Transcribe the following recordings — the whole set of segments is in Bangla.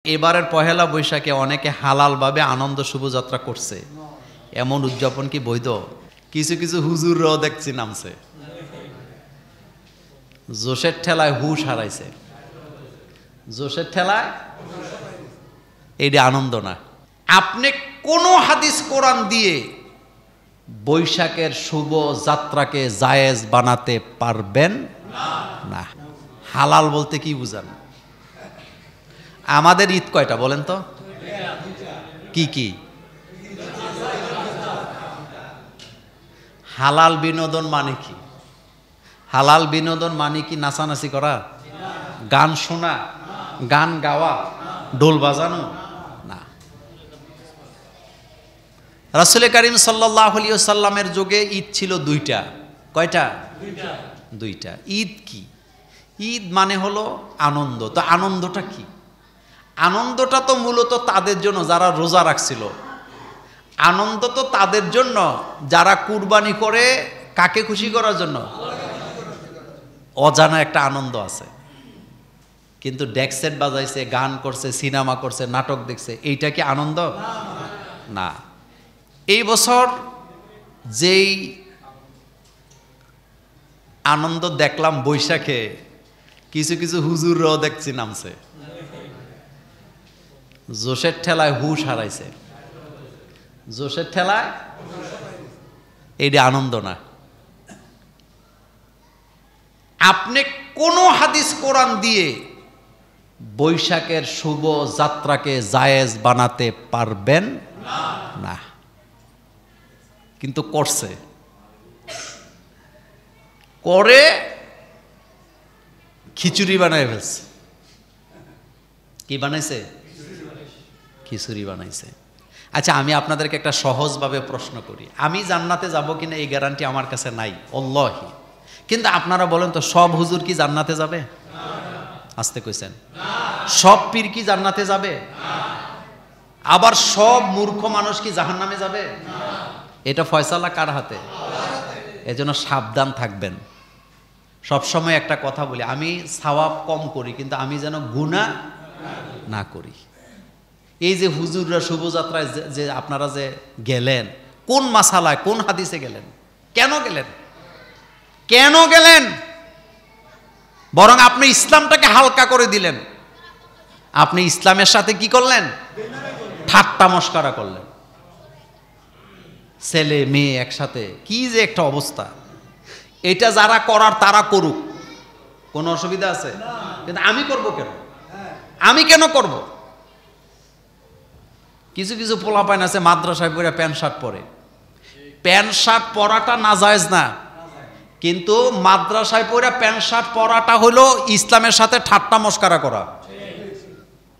এবারের পহেলা বৈশাখে অনেকে হালালভাবে আনন্দ শুভযাত্রা করছে, এমন উদযাপন কি বৈধ? কিছু কিছু হুজুররাও দেখছি নামছে, জোশের ঠেলায় হুশ হারাইছে। জোশের ঠেলায় এইটা আনন্দ না। আপনি কোন হাদিস কোরআন দিয়ে বৈশাখের শুভ যাত্রাকে জায়েজ বানাতে পারবেন না। হালাল বলতে কি বুঝান? আমাদের ঈদ কয়টা বলেন তো? কি কি? হালাল বিনোদন মানে কি? হালাল বিনোদন মানে কি নাচানাচি করা, গান শোনা, গান গাওয়া, ঢোল বাজানো? না। রাসূল করিম সাল্লাল্লাহু আলাইহি ওয়াসাল্লামের যুগে ঈদ ছিল দুইটা। কয়টা? দুইটা। ঈদ কি? ঈদ মানে হলো আনন্দ। তো আনন্দটা কি? আনন্দটা তো মূলত তাদের জন্য যারা রোজা রাখছিল। আনন্দ তো তাদের জন্য যারা কুরবানি করে। কাকে খুশি করার জন্য? অজানা একটা আনন্দ আছে। কিন্তু ডেক সেট বাজাইছে, গান করছে, সিনেমা করছে, নাটক দেখছে, এইটা কি আনন্দ? না। এই বছর যেই আনন্দ দেখলাম বৈশাখে, কিছু কিছু হুজুররাও দেখছি নামছে, জোশের ঠেলায় হুশ হারাইছে। জোশের ঠেলায় এইটা আনন্দ না। আপনি কোন হাদিস কোরআন দিয়ে বৈশাখের শুভ যাত্রাকে জায়েজ বানাতে পারবেন না। কিন্তু করছে, করে খিচুড়ি বানায় ফেলছে। কি বানাইছে? খিচুড়ি বানাইছে। আচ্ছা, আমি আপনাদেরকে একটা সহজভাবে প্রশ্ন করি। আমি জান্নাতে যাব কিনা এই গ্যারান্টি আমার কাছে নাই, আল্লাহি। কিন্তু আপনারা বলেন তো, সব হুজুর কি জান্নাতে যাবে? আসতে কইছেন। সব পীর কি জান্নাতে যাবে? আবার সব মূর্খ মানুষ কি জাহান্নামে যাবে? এটা ফয়সালা কার হাতে? এজন্য সাবধান থাকবেন। সবসময় একটা কথা বলি, আমি সওয়াব কম করি, কিন্তু আমি যেন গুনাহ না করি। এই যে হুজুররা শুভযাত্রায় যে আপনারা যে গেলেন, কোন মাসালায়, কোন হাদিসে গেলেন? কেন গেলেন? কেন গেলেন? বরং আপনি ইসলামটাকে হালকা করে দিলেন। আপনি ইসলামের সাথে কি করলেন? ঠাট্টা মশকরা করলেন। ছেলে মেয়ে একসাথে, কি যে একটা অবস্থা। এটা যারা করার তারা করুক, কোনো অসুবিধা আছে? কিন্তু আমি করব কেন? আমি কেন করব? কিছু কিছু পোলাপাইন আছে মাদ্রাসায় পড়ে প্যান্ট শার্ট পরে। প্যান্ট শার্ট পরাটা নাজায়েজ না, কিন্তু মাদ্রাসায় পড়ে প্যান্ট শার্ট পরাটা হলো ইসলামের সাথে ঠাট্টা মশকরা করা।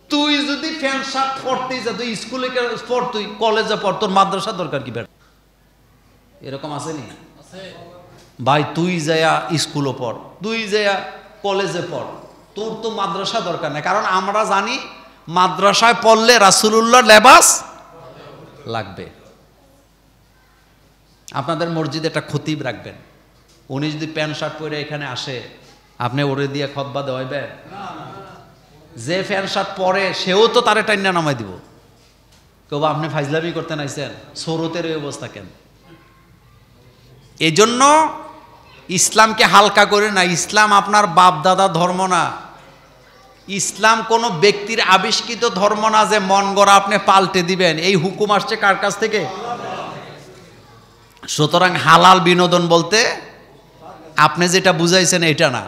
তুই যদি প্যান্ট শার্ট পরতেই যা, তুই স্কুলে পড়, তুই কলেজে পড়, তোর মাদ্রাসা দরকার কি? এরকম আসেনি ভাই? তুই যায়া স্কুলে পড়, তুই যায়া কলেজে পড়, তোর তো মাদ্রাসা দরকার নেই। কারণ আমরা জানি মাদ্রাসায় পড়লে রাসূলুল্লাহ লেবাস লাগবে। আপনাদের মসজিদে একটা খতিব রাখবেন, উনি যদি প্যান্ট শার্ট পরে এখানে আসে, আপনি ওরে দিয়ে খুতবা দেওয়াইবেন? যে প্যান্ট শার্ট পরে সেও তো তারে টাইনা নামাই দিব। কেউ আপনি ফাইজলামি করতে নাইছেন, সৌরতের এই অবস্থা কেন? এই জন্য ইসলামকে হালকা করে না। ইসলাম আপনার বাপ দাদা ধর্ম না। ইসলাম কোনো ব্যক্তির আবিষ্কৃত ধর্ম না যে মন গড়া আপনি পাল্টে দিবেন। এই হুকুম আসছে কার কাছ থেকে? সুতরাং হালাল বিনোদন বলতে আপনি যেটা বুঝাইছেন এটা না।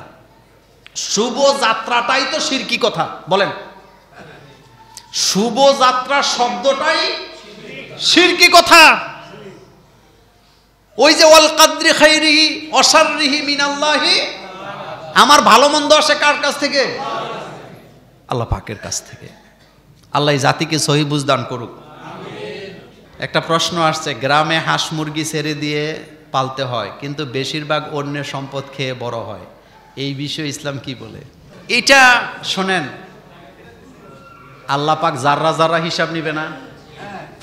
শুভ যাত্রাটাই তো শিরকি কথা। বলেন, শুভ যাত্রা শব্দটাই শিরকি কথা। ওই যে ওয়াল কাদরি খাইরিহি ওয়া শাররিহি মিনাল্লাহি, আমার ভালো মন্দ আসে কার কাছ থেকে? আল্লাহ পাকের কাছ থেকে। আল্লাহ এই জাতিকে সহি বুঝ দান করুক। একটা প্রশ্ন আসছে, গ্রামে হাঁস মুরগি ছেড়ে দিয়ে পালতে হয়, কিন্তু বেশিরভাগ অন্যের সম্পদ খেয়ে বড় হয়। এই বিষয়ে ইসলাম কি বলে? এটা শোনেন, আল্লাহ পাক জাররা জাররা হিসাব নিবে না?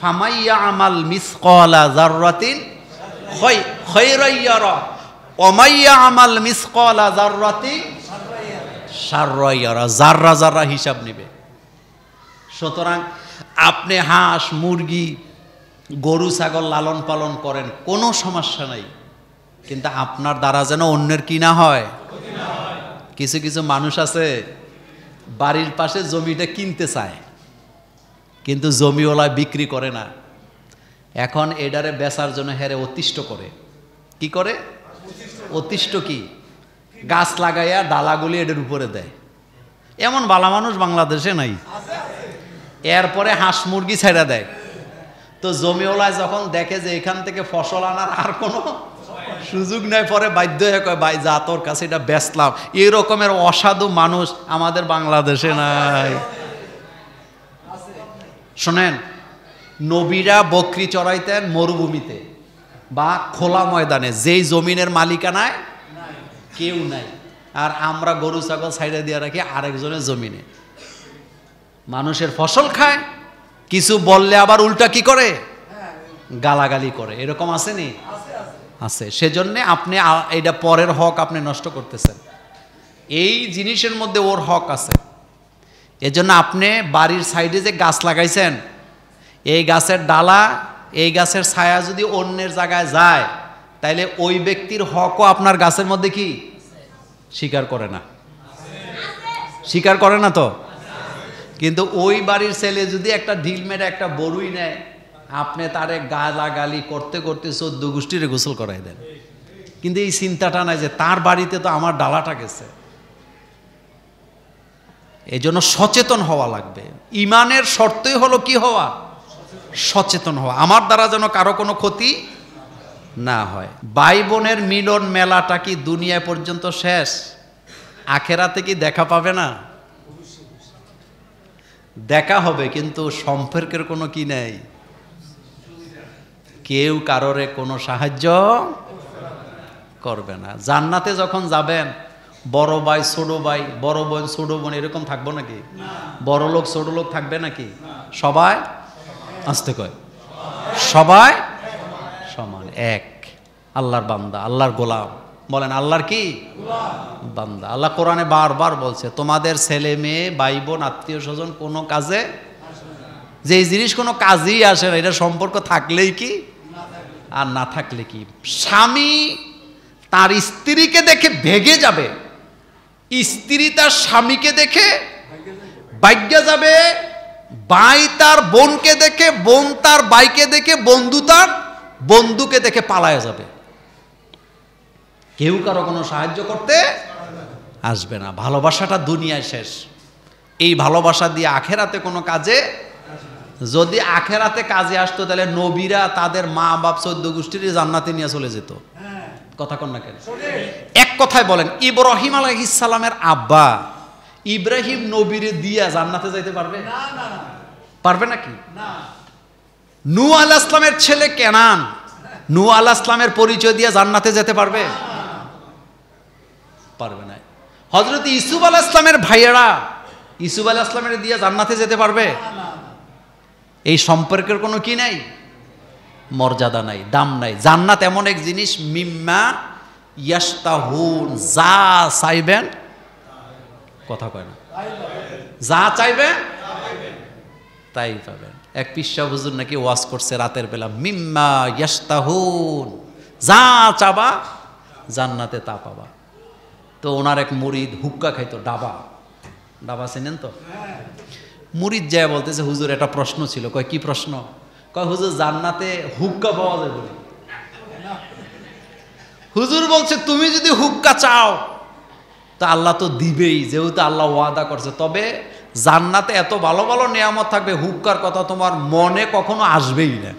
ফামাইয়া আমাল মিসকালা জাররাতিন খায়রান ইয়ারা ওয়া মাইয়া আমাল মিসকালা জাররাতিন শাররান ইয়ারা। জাররা জাররা হিসাব নিবে। সুতরাং আপনি হাঁস মুরগি গরু ছাগল লালন পালন করেন, কোনো সমস্যা নাই, কিন্তু আপনার দ্বারা যেন অন্যের কি না হয়। কিছু কিছু মানুষ আছে বাড়ির পাশে জমিটা কিনতে চায়, কিন্তু জমিওয়ালা বিক্রি করে না। এখন এডারে বেচার জন্য হেরে অতিষ্ঠ করে। কি করে? অতিষ্ঠ কি? গাছ লাগাইয়া ডালাগুলি এদের উপরে দেয়। এমন বালা মানুষ বাংলাদেশে নাই। এরপরে হাঁস মুরগি ছেড়ে দেয়। তো জমিওয়ালায় যখন দেখে যে এখান থেকে ফসল আনার আর কোনো সুযোগ নেই, পরে বাধ্য হয়ে কয় ভাই যা তোর কাছে এটা বেচলাম। এই রকমের অসাধু মানুষ আমাদের বাংলাদেশে নাই। শোনেন, নবীরা বকরি চড়াইতেন মরুভূমিতে বা খোলা ময়দানে, যেই জমিনের মালিকানায় কেউ নাই। আর আমরা গরু ছাগল ছাইড়ে দিয়ে রাখি আরেকজনের জমিনে। মানুষের ফসল খায়, কিছু বললে আবার উল্টা কি করে? গালাগালি করে। এরকম আসেনি? আছে। সেজন্যে আপনি এটা পরের হক আপনি নষ্ট করতেছেন। এই জিনিসের মধ্যে ওর হক আছে। এজন্য আপনি বাড়ির সাইডে যে গাছ লাগাইছেন, এই গাছের ডালা, এই গাছের ছায়া যদি অন্যের জায়গায় যায়, তাইলে ওই ব্যক্তির হকও আপনার গাছের মধ্যে কি স্বীকার করে না? স্বীকার করে না তো। কিন্তু ওই বাড়ির ছেলে যদি একটা ঢিল মেরে একটা বড়ুই নেয়, আপনি তারে গালাগালি করতে করতে 14 গোষ্ঠীরে গোসল করাই দেন। কিন্তু এই চিন্তাটা নাই যে তার বাড়িতে তো আমার ডালাটা গেছে। এই জন্য সচেতন হওয়া লাগবে। ইমানের শর্তই হলো কি হওয়া? সচেতন হওয়া। আমার দ্বারা যেন কারো কোনো ক্ষতি না হয়। ভাই বোনের মিলন মেলাটা কি দুনিয়া পর্যন্ত শেষ? আখেরাতে কি দেখা পাবে না? দেখা হবে, কিন্তু সম্পর্কের কোনো কি নেই। কেউ কারোরে কোনো সাহায্য করবে না। জান্নাতে যখন যাবেন, বড় ভাই ছোট ভাই, বড় বোন ছোট বোন এরকম থাকবো নাকি? বড় লোক ছোট লোক থাকবে নাকি? সবাই আসতে কয়, সবাই সমান, এক। আল্লাহর বান্দা, আল্লাহর গোলাম। বলেন আল্লাহর কি বান্দা। আল্লাহ কোরআনে বারবার বলছে, তোমাদের ছেলে মেয়ে ভাই বোন আত্মীয় স্বজন কোনো কাজে, যে জিনিস কোনো কাজেই আসে না, এটা সম্পর্ক থাকলেই কি আর না থাকলে কি। স্বামী তার স্ত্রীকে দেখে ভেগে যাবে, স্ত্রী তার স্বামীকে দেখে ভাগ্যে যাবে, ভাই তার বোনকে দেখে, বোন তার ভাইকে দেখে, বন্ধু তার বন্ধুকে দেখে পালায়া যাবে। কেউ কারো কোনো সাহায্য করতে আসবে না। ভালোবাসাটা দুনিয়ায় শেষ। এই ভালোবাসা দিয়ে আখেরাতে কোনো কাজে, যদি আখেরাতে কাজে আসতো তাহলে নবীরা তাদের মা বাপ 14 গোষ্ঠীর জান্নাতে নিয়ে চলে যেত। কথা কন না কেন? এক কথায় বলেন, ইব্রাহিম আলাইহিস সালামের আব্বা ইব্রাহিম নবীরে দিয়া জান্নাতে যাইতে পারবে? পারবে নাকি? নূহ আলাইহিস সালামের ছেলে কেনান নূহ আলাইহিস সালামের পরিচয় দিয়ে জান্নাতে যেতে পারবে? পারবে না। হযরত ইউসুফ আলাইহিস সালামের ভাইয়েরা ইউসুফ আলাইহিস সালামের দিয়ে জান্নাতে যেতে পারবে? এই সম্পর্কের কোনো কি নাই, মর্যাদা নাই, দাম নাই। জান্নাত এমন এক জিনিস, মিম্মা ইয়াশতাহুন, যা চাইবেন, কথা কয় না, যা চাইবেন তাই পাবেন। এক পিসা হুজুর নাকি ওয়াজ করছে রাতের বেলা, মিম্মা ইয়াশতাহুন, যা চাবা জান্নাতে তা পাবা। তো ওনার এক মুরিদ হুক্কা খাইতো, ডাবা, ডাবা চেনেন তো? মুরিদ যায় বলতেছে, হুজুর একটা প্রশ্ন ছিল। কয় কি প্রশ্ন? কয় হুজুর জান্নাতে হুক্কা পাওয়া যায় বলে। হুজুর বলছে তুমি যদি হুক্কা চাও তো আল্লাহ তো দিবেই, যেহেতু আল্লাহ ওয়াদা করছে। তবে জান্নাতে এত ভালো ভালো নিয়ামত থাকবে, হুক্কার কথা তোমার মনে কখনো আসবেই না।